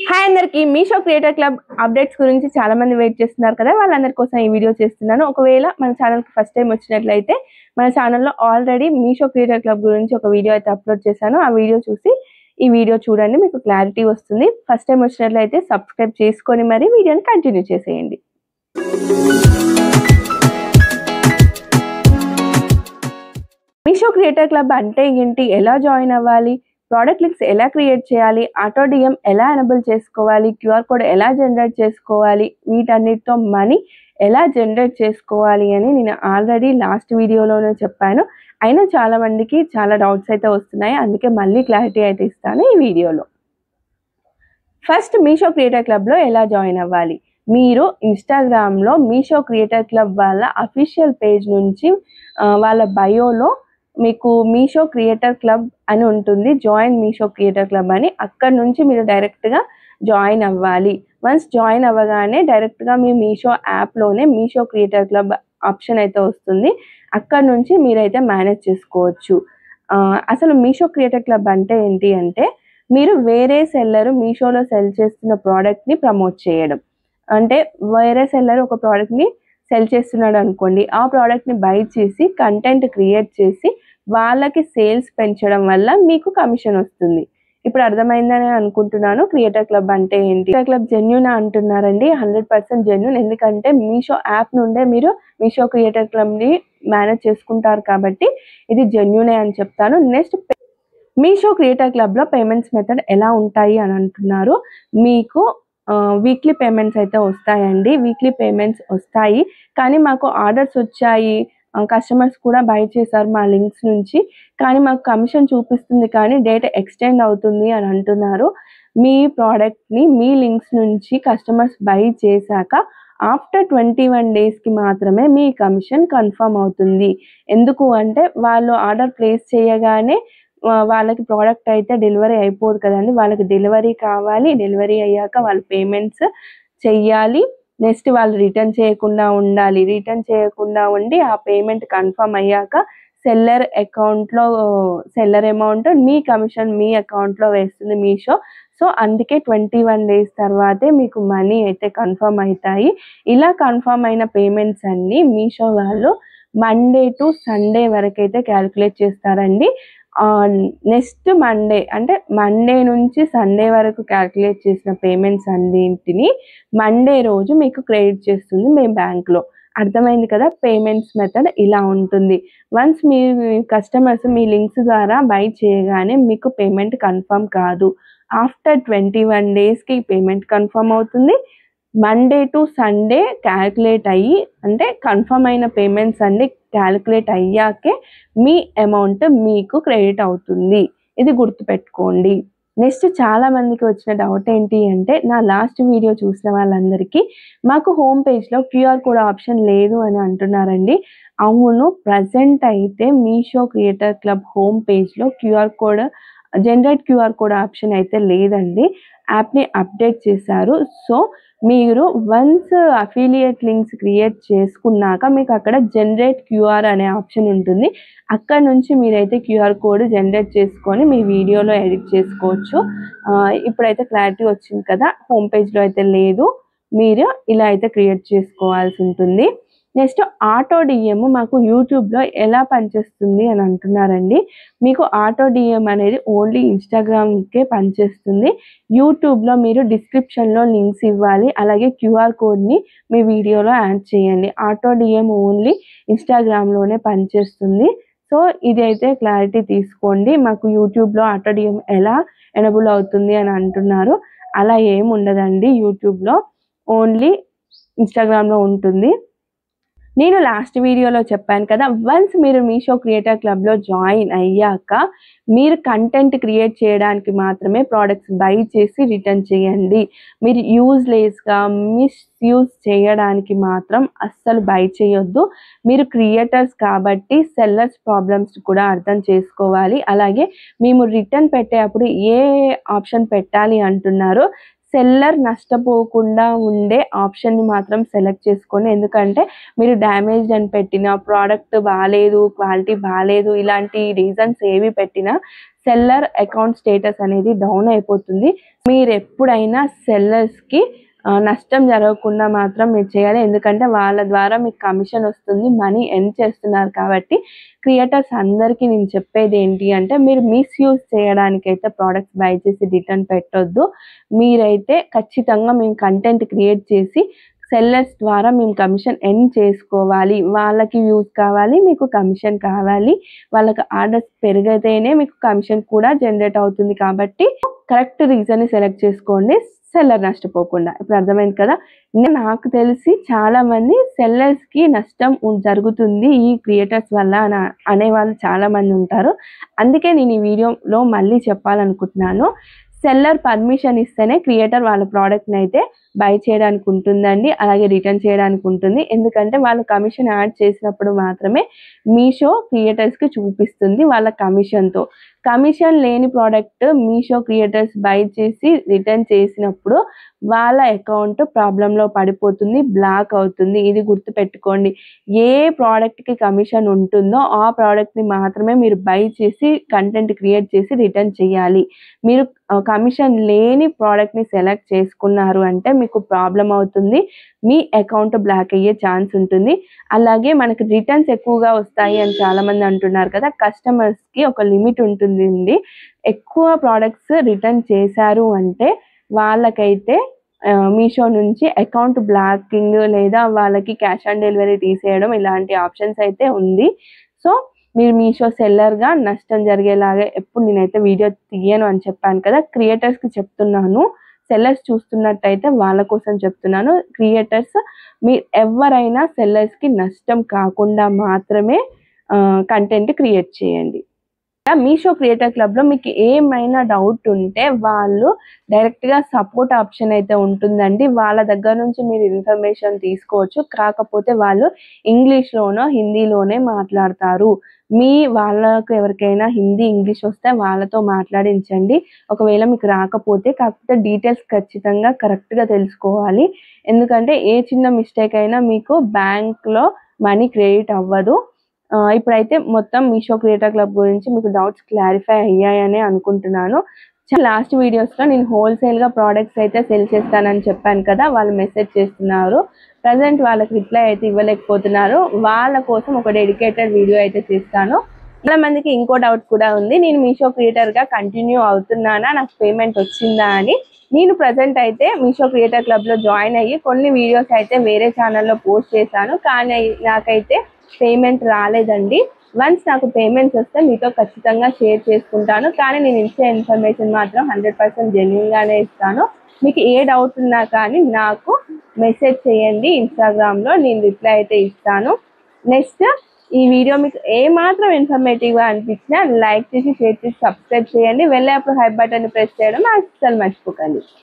Hi అందరికి Meesho creator club updates గురించి చాలా మంది వెయిట్ చేస్తున్నారు కదా, వాళ్ళందరి కోసం ఈ వీడియో చేస్తున్నాను. ఒకవేళ మన ఛానల్కి ఫస్ట్ టైం వచ్చినట్లయితే మన ఛానల్లో ఆల్రెడీ మీషో క్రియేటర్ క్లబ్ గురించి ఒక వీడియో అయితే అప్లోడ్ చేశాను. ఆ వీడియో చూసి ఈ వీడియో చూడండి, మీకు క్లారిటీ వస్తుంది. ఫస్ట్ టైం వచ్చినట్లయితే సబ్స్క్రైబ్ చేసుకొని మరి వీడియోని కంటిన్యూ చేసేయండి. మీషో క్రియేటర్ క్లబ్ అంటే ఏంటి, ఎలా జాయిన్ అవ్వాలి, ప్రోడక్ట్ లింక్స్ ఎలా క్రియేట్ చేయాలి, ఆటో డిఎం ఎలా ఎనేబుల్ చేసుకోవాలి, క్యూఆర్ కోడ్ ఎలా జనరేట్ చేసుకోవాలి, వీటన్నిటితో మనీ ఎలా జనరేట్ చేసుకోవాలి అని నేను ఆల్రెడీ లాస్ట్ వీడియోలోనే చెప్పాను. అయినా చాలా మందికి చాలా డౌట్స్ అయితే వస్తున్నాయి, అందుకే మళ్ళీ క్లారిటీ అయితే ఇస్తాను ఈ వీడియోలో. ఫస్ట్ మీషో క్రియేటర్ క్లబ్లో ఎలా జాయిన్ అవ్వాలి. మీరు ఇన్స్టాగ్రామ్లో మీషో క్రియేటర్ క్లబ్ వాళ్ళ అఫీషియల్ పేజ్ నుంచి వాళ్ళ బయోలో మీకు మీషో క్రియేటర్ క్లబ్ అని ఉంటుంది, జాయిన్ మీషో క్రియేటర్ క్లబ్ అని. అక్కడ నుంచి మీరు డైరెక్ట్గా జాయిన్ అవ్వాలి. వన్స్ జాయిన్ అవ్వగానే డైరెక్ట్గా మీ మీషో యాప్లోనే మీషో క్రియేటర్ క్లబ్ ఆప్షన్ అయితే వస్తుంది. అక్కడ నుంచి మీరైతే మేనేజ్ చేసుకోవచ్చు. అసలు మీషో క్రియేటర్ క్లబ్ అంటే ఏంటి అంటే, మీరు వేరే సెల్లరు మీషోలో సెల్ చేస్తున్న ప్రోడక్ట్ని ప్రమోట్ చేయడం. అంటే వేరే సెల్లర్ ఒక ప్రోడక్ట్ని సెల్ చేస్తున్నాడు అనుకోండి, ఆ ప్రోడక్ట్ని బై చేసి కంటెంట్ క్రియేట్ చేసి వాళ్ళకి సేల్స్ పెంచడం వల్ల మీకు కమిషన్ వస్తుంది. ఇప్పుడు అర్థమైందని అనుకుంటున్నాను క్రియేటర్ క్లబ్ అంటే ఏంటి. క్రియేటర్ క్లబ్ జెన్యూన్ అంటున్నారండి, 100% జెన్యూన్. ఎందుకంటే మీషో యాప్ నుండే మీరు మీషో క్రియేటర్ క్లబ్ని మేనేజ్ చేసుకుంటారు కాబట్టి ఇది జెన్యూనే అని చెప్తాను. నెక్స్ట్, మీషో క్రియేటర్ క్లబ్లో పేమెంట్స్ మెథడ్ ఎలా ఉంటాయి అని అంటున్నారు. మీకు వీక్లీ పేమెంట్స్ అయితే వస్తాయండి. వీక్లీ పేమెంట్స్ వస్తాయి, కానీ మాకు ఆర్డర్స్ వచ్చాయి, కస్టమర్స్ కూడా బై చేశారు మా లింక్స్ నుంచి, కానీ మాకు కమిషన్ చూపిస్తుంది కానీ డేట్ ఎక్స్టెండ్ అవుతుంది అని అంటున్నారు. మీ ప్రోడక్ట్ని మీ లింక్స్ నుంచి కస్టమర్స్ బై చేశాక ఆఫ్టర్ 21 డేస్కి మాత్రమే మీ కమిషన్ కన్ఫర్మ్ అవుతుంది. ఎందుకు అంటే వాళ్ళు ఆర్డర్ ప్లేస్ చేయగానే వాళ్ళకి ప్రోడక్ట్ అయితే డెలివరీ అయిపోదు కదండి, వాళ్ళకి డెలివరీ కావాలి. డెలివరీ అయ్యాక వాళ్ళు పేమెంట్స్ చెయ్యాలి. నెక్స్ట్ వాళ్ళు రిటర్న్ చేయకుండా ఉండాలి. రిటర్న్ చేయకుండా ఉండి ఆ పేమెంట్ కన్ఫర్మ్ అయ్యాక సెల్లర్ అకౌంట్లో సెల్లర్ అమౌంట్ మీ కమిషన్ మీ అకౌంట్లో వేస్తుంది మీషో. సో అందుకే 21 డేస్ తర్వాతే మీకు మనీ అయితే కన్ఫర్మ్ అవుతాయి. ఇలా కన్ఫర్మ్ అయిన పేమెంట్స్ అన్నీ మీషో వాళ్ళు మండే టు సండే వరకు అయితే క్యాలిక్యులేట్ చేస్తారండి. నెక్స్ట్ మండే అంటే మండే నుంచి సండే వరకు క్యాలిక్యులేట్ చేసిన పేమెంట్స్ అన్నింటినీ మండే రోజు మీకు క్రెడిట్ చేస్తుంది మీ బ్యాంక్లో. అర్థమైంది కదా, పేమెంట్స్ మెథడ్ ఇలా ఉంటుంది. వన్స్ మీ కస్టమర్స్ మీ లింక్స్ ద్వారా బై చేయగానే మీకు పేమెంట్ కన్ఫర్మ్ కాదు. ఆఫ్టర్ 21 డేస్కి పేమెంట్ కన్ఫర్మ్ అవుతుంది. మండే టు సండే క్యాలిక్యులేట్ అయ్యి, అంటే కన్ఫర్మ్ అయిన పేమెంట్స్ అన్ని క్యాలిక్యులేట్ అయ్యాకే మీ అమౌంట్ మీకు క్రెడిట్ అవుతుంది. ఇది గుర్తుపెట్టుకోండి. నెక్స్ట్, చాలా మందికి వచ్చిన డౌట్ ఏంటి అంటే, నా లాస్ట్ వీడియో చూసిన వాళ్ళందరికీ మాకు హోమ్ పేజ్లో క్యూఆర్ కోడ్ ఆప్షన్ లేదు అని అంటున్నారండి. అవును, ప్రజెంట్ అయితే మీషో క్రియేటర్ క్లబ్ హోమ్ పేజ్లో జనరేట్ క్యూఆర్ కోడ్ ఆప్షన్ అయితే లేదండి. యాప్ని అప్డేట్ చేశారు. సో మీరు వన్స్ అఫిలియేట్ లింక్స్ క్రియేట్ చేసుకున్నాక మీకు అక్కడ జనరేట్ క్యూఆర్ అనే ఆప్షన్ ఉంటుంది. అక్కడ నుంచి మీరైతే క్యూఆర్ కోడ్ జనరేట్ చేసుకొని మీ వీడియోలో ఎడిట్ చేసుకోవచ్చు. ఇప్పుడైతే క్లారిటీ వచ్చింది కదా, హోమ్ పేజ్లో అయితే లేదు, మీరు ఇలా అయితే క్రియేట్ చేసుకోవాల్సి ఉంటుంది. నెక్స్ట్, ఆటో డిఎం మాకు యూట్యూబ్లో ఎలా పనిచేస్తుంది అని అంటున్నారండి. మీకు ఆటో డిఎం అనేది ఓన్లీ ఇన్స్టాగ్రామ్కే పనిచేస్తుంది. యూట్యూబ్లో మీరు డిస్క్రిప్షన్లో లింక్స్ ఇవ్వాలి, అలాగే క్యూఆర్ కోడ్ని మీ వీడియోలో యాడ్ చేయండి. ఆటో డిఎం ఓన్లీ ఇన్స్టాగ్రామ్లోనే పనిచేస్తుంది. సో ఇది అయితే క్లారిటీ తీసుకోండి. మాకు యూట్యూబ్లో ఆటో డిఎం ఎలా ఎనేబుల్ అవుతుంది అని అంటున్నారు. అలా ఏమి ఉండదండి, యూట్యూబ్లో ఓన్లీ ఇన్స్టాగ్రామ్లో ఉంటుంది. నేను లాస్ట్ వీడియోలో చెప్పాను కదా, వన్స్ మీరు మీషో క్రియేటర్ క్లబ్లో జాయిన్ అయ్యాక మీరు కంటెంట్ క్రియేట్ చేయడానికి మాత్రమే ప్రోడక్ట్స్ బై చేసి రిటర్న్ చేయండి. మీరు యూజ్లెస్గా మిస్యూజ్ చేయడానికి మాత్రం అస్సలు బై చేయొద్దు. మీరు క్రియేటర్స్ కాబట్టి సెల్లర్స్ ప్రాబ్లమ్స్ కూడా అర్థం చేసుకోవాలి. అలాగే మేము రిటర్న్ పెట్టేటప్పుడు ఏ ఆప్షన్ పెట్టాలి అంటున్నారో సెల్లర్ నష్టపోకుండా ఉండే ఆప్షన్ని మాత్రం సెలెక్ట్ చేసుకోండి. ఎందుకంటే మీరు డ్యామేజ్డ్ అని పెట్టినా, ప్రోడక్ట్ బాలేదు, క్వాలిటీ బాలేదు, ఇలాంటి రీజన్స్ ఏవి పెట్టినా సెల్లర్ అకౌంట్ స్టేటస్ అనేది డౌన్ అయిపోతుంది. మీరు ఎప్పుడైనా సెల్లర్స్కి నష్టం జరగకుండా మాత్రం మీరు చేయాలి. ఎందుకంటే వాళ్ళ ద్వారా మీకు కమిషన్ వస్తుంది, మనీ ఎర్న్ చేస్తున్నారు. కాబట్టి క్రియేటర్స్ అందరికీ నేను చెప్పేది ఏంటి అంటే, మీరు మిస్యూజ్ చేయడానికైతే ప్రోడక్ట్స్ బై చేసి రిటర్న్ పెట్టొద్దు. మీరైతే ఖచ్చితంగా మేము కంటెంట్ క్రియేట్ చేసి సెల్లర్స్ ద్వారా మేము కమిషన్ ఎర్న్ చేసుకోవాలి. వాళ్ళకి వ్యూస్ కావాలి, మీకు కమిషన్ కావాలి. వాళ్ళకి ఆర్డర్స్ పెరిగితేనే మీకు కమిషన్ కూడా జనరేట్ అవుతుంది. కాబట్టి కరెక్ట్ రీజన్ని సెలెక్ట్ చేసుకోండి, సెల్లర్ నష్టపోకుండా. ఇప్పుడు అర్థమైంది కదా. నాకు తెలిసి చాలా మంది సెల్లర్స్కి నష్టం జరుగుతుంది ఈ క్రియేటర్స్ వల్ల అనేవాళ్ళు చాలా మంది ఉంటారు. అందుకే నేను ఈ వీడియోలో మళ్ళీ చెప్పాలనుకుంటున్నాను. సెల్లర్ పర్మిషన్ ఇస్తేనే క్రియేటర్ వాళ్ళ ప్రోడక్ట్ని అయితే బై చేయడానికి ఉంటుందండి, అలాగే రిటర్న్ చేయడానికి ఉంటుంది. ఎందుకంటే వాళ్ళు కమిషన్ యాడ్ చేసినప్పుడు మాత్రమే మీషో క్రియేటర్స్కి చూపిస్తుంది వాళ్ళ కమిషన్తో. కమిషన్ లేని ప్రోడక్ట్ మీషో క్రియేటర్స్ బై చేసి రిటర్న్ చేసినప్పుడు వాళ్ళ అకౌంట్ ప్రాబ్లంలో పడిపోతుంది, బ్లాక్ అవుతుంది. ఇది గుర్తుపెట్టుకోండి. ఏ ప్రోడక్ట్కి కమిషన్ ఉంటుందో ఆ ప్రోడక్ట్ని మాత్రమే మీరు బై చేసి కంటెంట్ క్రియేట్ చేసి రిటర్న్ చేయాలి. మీరు కమిషన్ లేని ప్రోడక్ట్ని సెలెక్ట్ చేసుకున్నారు అంటే మీకు ప్రాబ్లం అవుతుంది, మీ అకౌంట్ బ్లాక్ అయ్యే ఛాన్స్ ఉంటుంది. అలాగే మనకి రిటర్న్స్ ఎక్కువగా వస్తాయి అని చాలామంది అంటున్నారు కదా. కస్టమర్స్కి ఒక లిమిట్ ఉంటుందండి. ఎక్కువ ప్రోడక్ట్స్ రిటర్న్ చేశారు అంటే వాళ్ళకైతే మీషో నుంచి అకౌంట్ బ్లాకింగ్ లేదా వాళ్ళకి క్యాష్ ఆన్ డెలివరీ తీసేయడం ఇలాంటి ఆప్షన్స్ అయితే ఉంది. సో మీరు మీషో సెల్లర్గా నష్టం జరిగేలాగా ఎప్పుడు నేనైతే వీడియో తీయను అని చెప్పాను కదా. క్రియేటర్స్కి చెప్తున్నాను, సెల్లర్స్ చూస్తున్నట్టయితే వాళ్ళ కోసం చెప్తున్నాను. క్రియేటర్స్ మీరు ఎవరైనా సెల్లర్స్కి నష్టం కాకుండా మాత్రమే కంటెంట్ క్రియేట్ చేయండి. మీషో క్రియేటర్ క్లబ్లో మీకు ఏమైనా డౌట్ ఉంటే వాళ్ళు డైరెక్ట్గా సపోర్ట్ ఆప్షన్ అయితే ఉంటుందండి. వాళ్ళ దగ్గర నుంచి మీరు ఇన్ఫర్మేషన్ తీసుకోవచ్చు. కాకపోతే వాళ్ళు ఇంగ్లీష్లోనో హిందీలోనే మాట్లాడతారు. వాళ్ళకు ఎవరికైనా హిందీ ఇంగ్లీష్ వస్తే వాళ్ళతో మాట్లాడించండి. ఒకవేళ మీకు రాకపోతే కాకపోతే డీటెయిల్స్ ఖచ్చితంగా కరెక్ట్గా తెలుసుకోవాలి. ఎందుకంటే ఏ చిన్న మిస్టేక్ అయినా మీకు బ్యాంక్లో మనీ క్రెడిట్ అవ్వదు. ఇప్పుడైతే మొత్తం మీషో క్రియేటర్ క్లబ్ గురించి మీకు డౌట్స్ క్లారిఫై అయ్యాయని అనుకుంటున్నాను. లాస్ట్ వీడియోస్లో నేను హోల్సేల్గా ప్రోడక్ట్స్ అయితే సెల్ చేస్తానని చెప్పాను కదా. వాళ్ళు మెసేజ్ చేస్తున్నారు. ప్రజెంట్ వాళ్ళకి రిప్లై అయితే ఇవ్వలేకపోతున్నారు. వాళ్ళ కోసం ఒక డెడికేటెడ్ వీడియో అయితే చేస్తాను. చాలా మందికి ఇంకో డౌట్ కూడా ఉంది, నేను మీషో క్రియేటర్గా కంటిన్యూ అవుతున్నానా, నాకు పేమెంట్ వచ్చిందా అని. నేను ప్రజెంట్ అయితే మీషో క్రియేటర్ క్లబ్లో జాయిన్ అయ్యి కొన్ని వీడియోస్ అయితే వేరే ఛానల్లో పోస్ట్ చేశాను. కానీ నాకైతే పేమెంట్ రాలేదండి. వన్స్ నాకు పేమెంట్స్ వస్తే మీతో ఖచ్చితంగా షేర్ చేసుకుంటాను. కానీ నేను ఇచ్చే ఇన్ఫర్మేషన్ మాత్రం 100% జెన్యూన్గానే ఇస్తాను. మీకు ఏ డౌట్ ఉన్నా కానీ నాకు మెసేజ్ చేయండి ఇన్స్టాగ్రామ్లో, నేను రిప్లై అయితే ఇస్తాను. నెక్స్ట్ ఈ వీడియో మీకు ఏమాత్రం ఇన్ఫర్మేటివ్గా అనిపించినా లైక్ చేసి, షేర్ చేసి, సబ్స్క్రైబ్ చేయండి. వెళ్ళేప్పుడు హై బటన్ ప్రెస్ చేయడం అస్సలు మర్చిపోకండి.